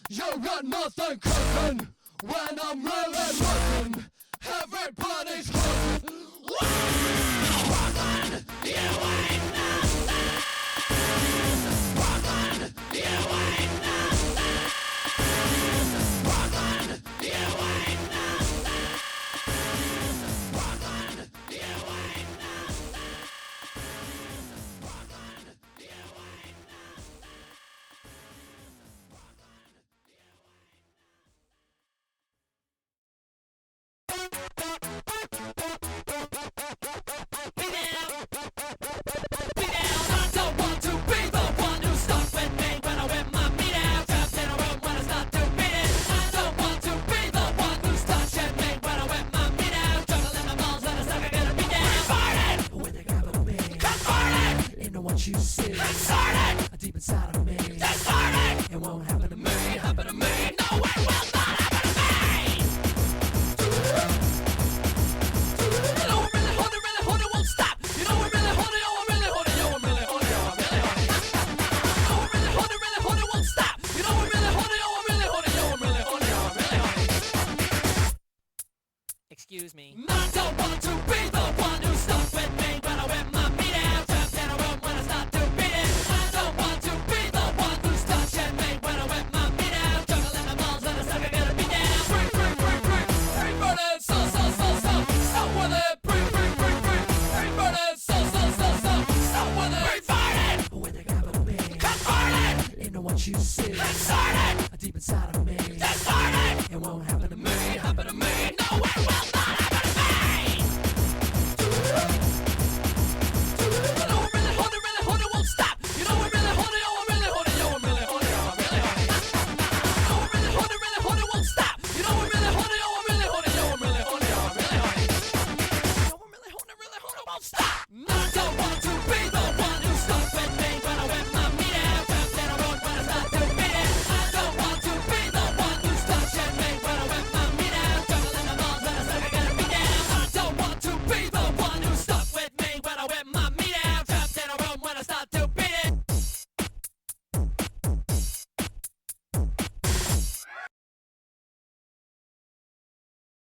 You got nothing cooking when I'm really looking. Everybody's hooking. Brooklyn, you ain't nothing. Brooklyn, you ain't nothing. Brooklyn, you ain't nothing. Brooklyn, you ain't nothing. Brooklyn, you ain't nothing. You see, deep inside of me, it won't happen to me, happen to me. No, it will not happen to me. You know I'm really horny, won't stop. You know I'm really horny, oh I'm really horny, yo I'm really horny, yo I'm really horny. You know I'm really horny, won't stop. You know I'm really horny, oh I'm really horny, yo I'm really horny, yo I'm really horny. Excuse me. I don't want to be the one who's stuck with me when I whip my meat out. Trapped in a room when I start to beat it. I don't want to be the one who's touching me when I whip my meat out. Juggling my balls and a sucker gonna be down. Bring, burn it, so with it. Bring, burn it, so with it. Bring, fight it. When they grab it me, convert it into what you see. Insert it deep inside of me. Insert it. It won't happen to me, happen to me. No, it will not happen to me. You know I'm really horny, won't stop. You know I'm really horny, oh I'm really horny, yo I'm really horny, yo I'm really horny. You know I'm really horny, won't stop. You know I'm really horny, oh I'm really horny, yo I'm really horny, yo I'm really horny. You know I'm really horny, won't stop.